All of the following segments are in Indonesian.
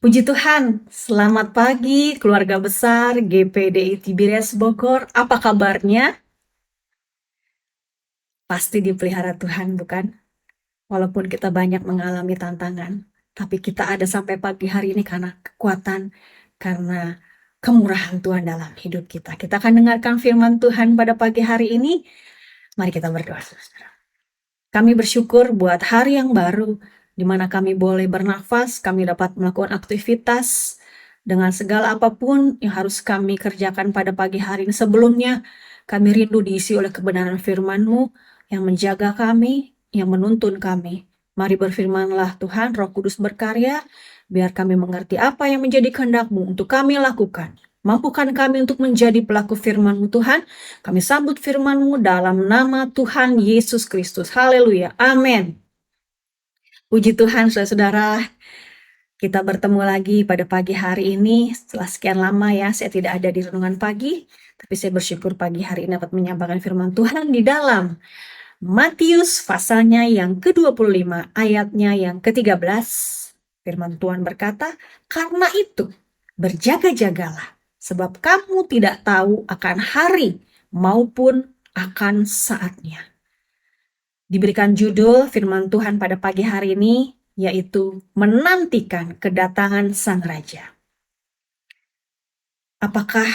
Puji Tuhan, selamat pagi keluarga besar GPDI Tiberias Bogor. Apa kabarnya? Pasti dipelihara Tuhan, bukan? Walaupun kita banyak mengalami tantangan, tapi kita ada sampai pagi hari ini karena kekuatan, karena kemurahan Tuhan dalam hidup kita. Kita akan dengarkan firman Tuhan pada pagi hari ini. Mari kita berdoa, saudara. Kami bersyukur buat hari yang baru, di mana kami boleh bernafas, kami dapat melakukan aktivitas dengan segala apapun yang harus kami kerjakan pada pagi hari ini. Sebelumnya, kami rindu diisi oleh kebenaran firman-Mu yang menjaga kami, yang menuntun kami. Mari berfirmanlah Tuhan, Roh Kudus berkarya, biar kami mengerti apa yang menjadi kehendak-Mu untuk kami lakukan. Mampukan kami untuk menjadi pelaku firman-Mu Tuhan. Kami sambut firman-Mu dalam nama Tuhan Yesus Kristus. Haleluya. Amin. Puji Tuhan, saudara-saudara. Kita bertemu lagi pada pagi hari ini. Setelah sekian lama ya, saya tidak ada di renungan pagi. Tapi saya bersyukur pagi hari ini dapat menyampaikan firman Tuhan di dalam Matius pasalnya yang ke-25, ayatnya yang ke-13. Firman Tuhan berkata, "Karena itu, berjaga-jagalah, sebab kamu tidak tahu akan hari maupun akan saatnya." Diberikan judul firman Tuhan pada pagi hari ini, yaitu menantikan kedatangan Sang Raja. Apakah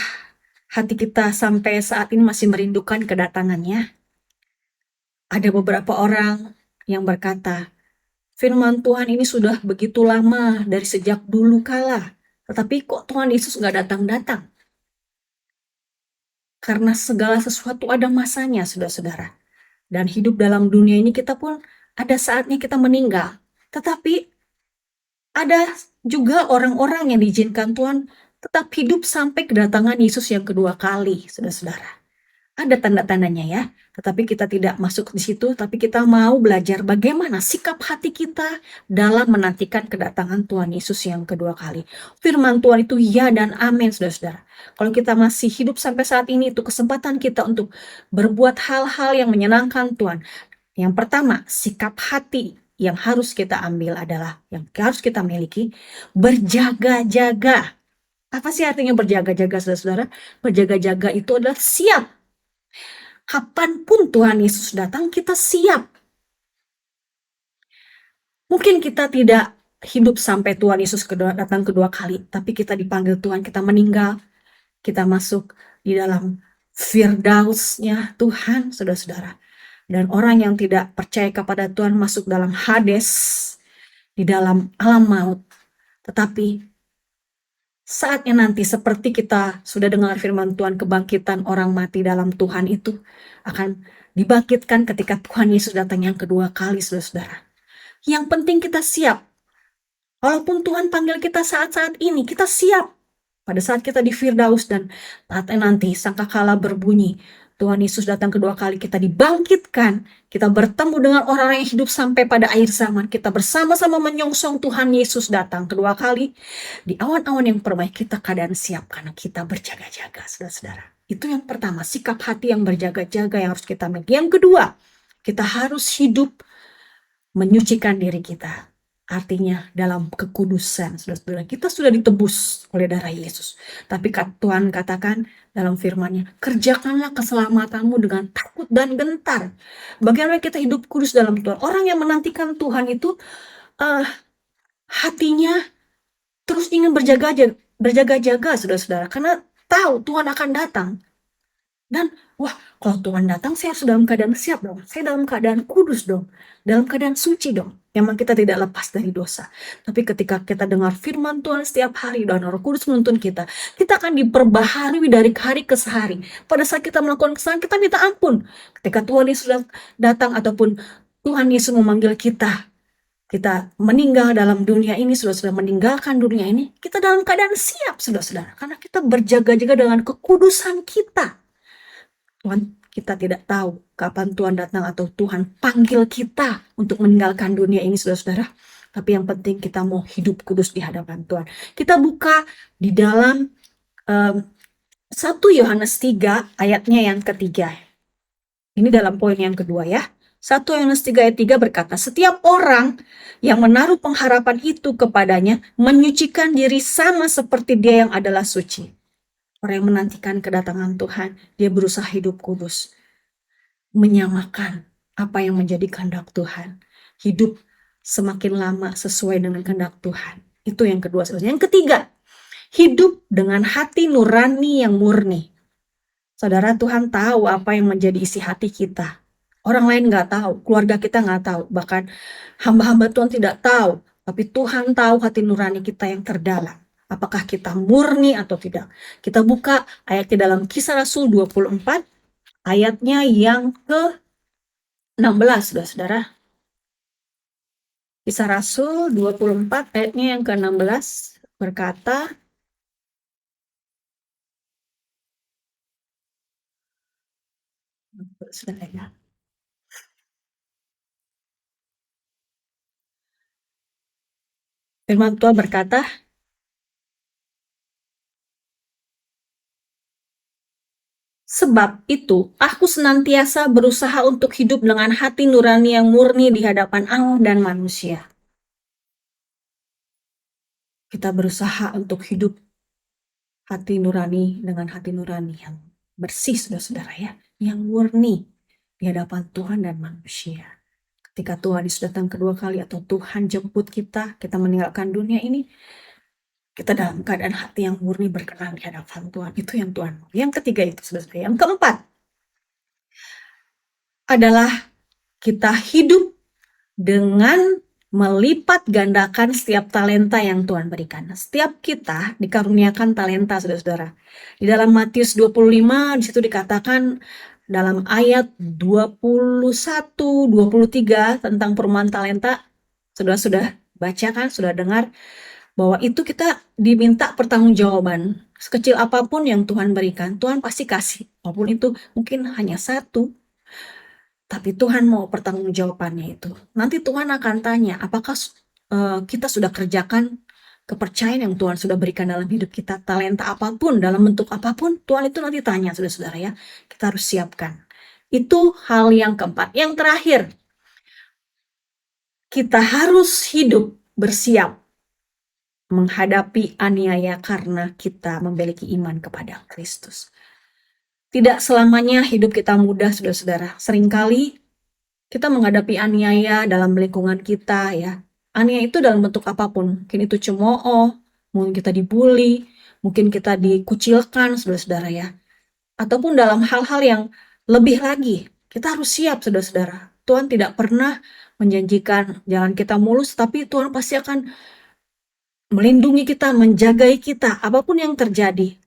hati kita sampai saat ini masih merindukan kedatangannya? Ada beberapa orang yang berkata, firman Tuhan ini sudah begitu lama dari sejak dulu kala, tetapi kok Tuhan Yesus nggak datang-datang? Karena segala sesuatu ada masanya, saudara-saudara. Dan hidup dalam dunia ini kita pun ada saatnya kita meninggal. Tetapi ada juga orang-orang yang diizinkan Tuhan tetap hidup sampai kedatangan Yesus yang kedua kali, saudara-saudara. Ada tanda-tandanya ya, tetapi kita tidak masuk di situ, tapi kita mau belajar bagaimana sikap hati kita dalam menantikan kedatangan Tuhan Yesus yang kedua kali. Firman Tuhan itu ya dan amin, saudara-saudara. Kalau kita masih hidup sampai saat ini, itu kesempatan kita untuk berbuat hal-hal yang menyenangkan Tuhan. Yang pertama, sikap hati yang harus kita ambil adalah, yang harus kita miliki, berjaga-jaga. Apa sih artinya berjaga-jaga, saudara-saudara? Berjaga-jaga itu adalah siap. Kapanpun Tuhan Yesus datang, kita siap. Mungkin kita tidak hidup sampai Tuhan Yesus datang kedua kali, tapi kita dipanggil Tuhan, kita meninggal, kita masuk di dalam Firdausnya Tuhan, saudara-saudara. Dan orang yang tidak percaya kepada Tuhan masuk dalam Hades, di dalam alam maut. Tetapi saatnya nanti seperti kita sudah dengar firman Tuhan, kebangkitan orang mati dalam Tuhan itu akan dibangkitkan ketika Tuhan Yesus datang yang kedua kali, saudara-saudara. Yang penting kita siap. Walaupun Tuhan panggil kita saat-saat ini, kita siap. Pada saat kita di Firdaus dan saatnya nanti sangkakala berbunyi, Tuhan Yesus datang kedua kali, kita dibangkitkan, kita bertemu dengan orang yang hidup sampai pada akhir zaman, kita bersama-sama menyongsong Tuhan Yesus datang kedua kali, di awan-awan yang permai kita keadaan siap karena kita berjaga-jaga, saudara-saudara. Itu yang pertama, sikap hati yang berjaga-jaga yang harus kita miliki. Yang kedua, kita harus hidup menyucikan diri kita. Artinya dalam kekudusan, saudara-saudara, kita sudah ditebus oleh darah Yesus. Tapi Tuhan katakan dalam firman-Nya, kerjakanlah keselamatanmu dengan takut dan gentar. Bagaimana kita hidup kudus dalam Tuhan? Orang yang menantikan Tuhan itu hatinya terus ingin berjaga-jaga, saudara-saudara, karena tahu Tuhan akan datang. Dan kalau Tuhan datang, saya harus dalam keadaan siap dong. Saya dalam keadaan kudus dong. Dalam keadaan suci dong. Memang kita tidak lepas dari dosa. Tapi ketika kita dengar firman Tuhan setiap hari dan Roh Kudus menuntun kita akan diperbaharui dari hari ke hari. Pada saat kita melakukan kesalahan, kita minta ampun. Ketika Tuhan Yesus datang ataupun Tuhan Yesus memanggil kita meninggal dalam dunia ini, sudah meninggalkan dunia ini, kita dalam keadaan siap, saudara-saudara. Karena kita berjaga-jaga dengan kekudusan kita. Tuhan, kita tidak tahu kapan Tuhan datang atau Tuhan panggil kita untuk meninggalkan dunia ini, saudara-saudara. Tapi yang penting kita mau hidup kudus di hadapan Tuhan. Kita buka di dalam 1 Yohanes 3 ayatnya yang ketiga. Ini dalam poin yang kedua ya. 1 Yohanes 3 ayat 3 berkata, setiap orang yang menaruh pengharapan itu kepadanya menyucikan diri sama seperti dia yang adalah suci. Orang yang menantikan kedatangan Tuhan, dia berusaha hidup kudus, menyamakan apa yang menjadi kehendak Tuhan, hidup semakin lama sesuai dengan kehendak Tuhan. Itu yang kedua. Yang ketiga, hidup dengan hati nurani yang murni. Saudara, Tuhan tahu apa yang menjadi isi hati kita. Orang lain nggak tahu, keluarga kita nggak tahu, bahkan hamba-hamba Tuhan tidak tahu. Tapi Tuhan tahu hati nurani kita yang terdalam. Apakah kita murni atau tidak. Kita buka ayatnya dalam Kisah Rasul 24, ayatnya yang ke-16, saudara. Kisah Rasul 24, ayatnya yang ke-16 berkata, saudara, firman Tuhan berkata, sebab itu, aku senantiasa berusaha untuk hidup dengan hati nurani yang murni di hadapan Allah dan manusia. Kita berusaha untuk hidup hati nurani dengan hati nurani yang bersih, saudara-saudara ya, yang murni di hadapan Tuhan dan manusia. Ketika Tuhan Yesus datang kedua kali atau Tuhan jemput kita, kita meninggalkan dunia ini, kita dalam keadaan hati yang murni berkenan di hadapan Tuhan. Itu yang Tuhan mau. Yang ketiga itu, saudara-saudara. Yang keempat adalah kita hidup dengan melipat gandakan setiap talenta yang Tuhan berikan. Setiap kita dikaruniakan talenta, saudara-saudara. Di dalam Matius 25, di situ dikatakan dalam ayat 21, 23 tentang perumahan talenta. Saudara sudah baca kan, sudah dengar bahwa itu kita diminta pertanggungjawaban. Sekecil apapun yang Tuhan berikan, Tuhan pasti kasih. Walaupun itu mungkin hanya satu, tapi Tuhan mau pertanggungjawabannya itu. Nanti Tuhan akan tanya, apakah kita sudah kerjakan kepercayaan yang Tuhan sudah berikan dalam hidup kita, talenta apapun, dalam bentuk apapun, Tuhan itu nanti tanya, saudara-saudara ya. Kita harus siapkan. Itu hal yang keempat. Yang terakhir, kita harus hidup bersiap menghadapi aniaya karena kita memiliki iman kepada Kristus. Tidak selamanya hidup kita mudah, saudara-saudara. Seringkali kita menghadapi aniaya dalam lingkungan kita ya. Aniaya itu dalam bentuk apapun. Mungkin itu cemooh, mungkin kita dibully, mungkin kita dikucilkan, saudara-saudara ya. Ataupun dalam hal-hal yang lebih lagi, kita harus siap, saudara-saudara. Tuhan tidak pernah menjanjikan jalan kita mulus, tapi Tuhan pasti akan melindungi kita, menjagai kita, apapun yang terjadi.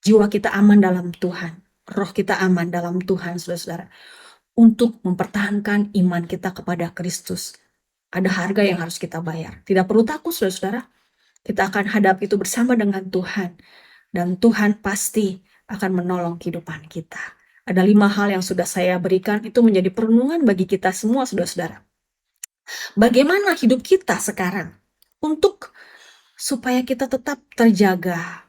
Jiwa kita aman dalam Tuhan, roh kita aman dalam Tuhan, saudara-saudara. Untuk mempertahankan iman kita kepada Kristus. Ada harga yang harus kita bayar. Tidak perlu takut, saudara-saudara. Kita akan hadapi itu bersama dengan Tuhan. Dan Tuhan pasti akan menolong kehidupan kita. Ada 5 hal yang sudah saya berikan, itu menjadi perenungan bagi kita semua, saudara-saudara. Bagaimana hidup kita sekarang? Untuk supaya kita tetap terjaga.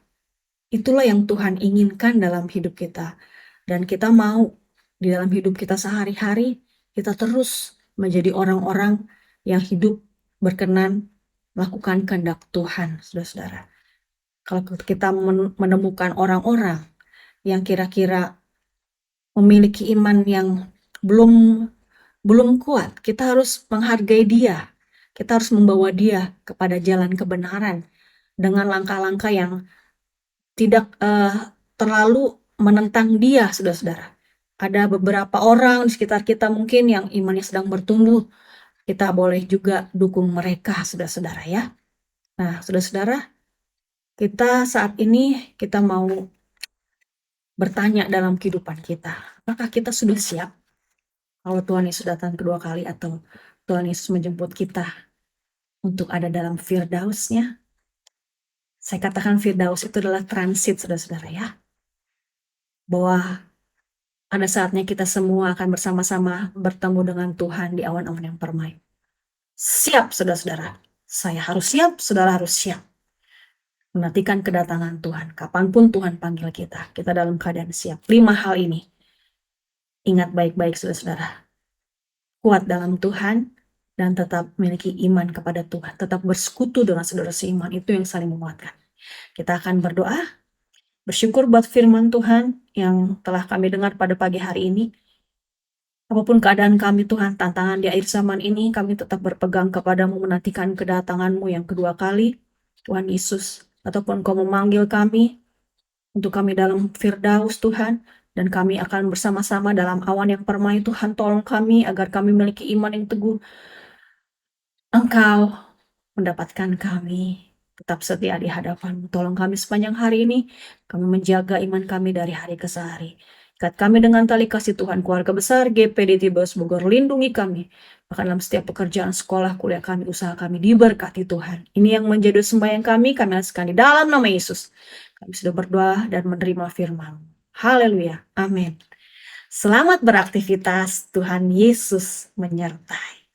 Itulah yang Tuhan inginkan dalam hidup kita. Dan kita mau di dalam hidup kita sehari-hari, kita terus menjadi orang-orang yang hidup berkenan melakukan kehendak Tuhan, saudara-saudara. Kalau kita menemukan orang-orang yang kira-kira memiliki iman yang belum kuat, kita harus menghargai dia. Kita harus membawa dia kepada jalan kebenaran dengan langkah-langkah yang tidak terlalu menentang dia, saudara-saudara. Ada beberapa orang di sekitar kita mungkin yang imannya sedang bertumbuh. Kita boleh juga dukung mereka, saudara-saudara ya. Nah, saudara-saudara, kita saat ini kita mau bertanya dalam kehidupan kita. Apakah kita sudah siap kalau Tuhan Yesus datang kedua kali atau Tuhan Yesus menjemput kita untuk ada dalam Firdaus-Nya? Saya katakan Firdaus itu adalah transit, saudara-saudara ya. Bahwa pada saatnya kita semua akan bersama-sama bertemu dengan Tuhan di awan-awan yang permai. Siap, saudara-saudara. Saya harus siap, saudara harus siap. Menantikan kedatangan Tuhan. Kapanpun Tuhan panggil kita, kita dalam keadaan siap. 5 hal ini. Ingat baik-baik, saudara-saudara. kuat dalam Tuhan, dan tetap memiliki iman kepada Tuhan, tetap bersekutu dengan saudara seiman, itu yang saling menguatkan. Kita akan berdoa, bersyukur buat firman Tuhan yang telah kami dengar pada pagi hari ini. Apapun keadaan kami Tuhan, tantangan di akhir zaman ini, kami tetap berpegang kepadamu, menantikan kedatanganmu yang kedua kali, Tuhan Yesus. Ataupun Kau memanggil kami, untuk kami dalam Firdaus Tuhan, dan kami akan bersama-sama dalam awan yang permai. Tuhan, tolong kami agar kami memiliki iman yang teguh. Engkau mendapatkan kami tetap setia di hadapan-Mu. Tolong kami sepanjang hari ini, kami menjaga iman kami dari hari ke hari. Ikat kami dengan tali kasih Tuhan, keluarga besar GPD Tibus Bogor, lindungi kami. Bahkan dalam setiap pekerjaan, sekolah, kuliah kami, usaha kami, diberkati Tuhan. Ini yang menjadi sembahyang kami hasilkan di dalam nama Yesus. Kami sudah berdoa dan menerima firman. Haleluya. Amin. Selamat beraktivitas. Tuhan Yesus menyertai.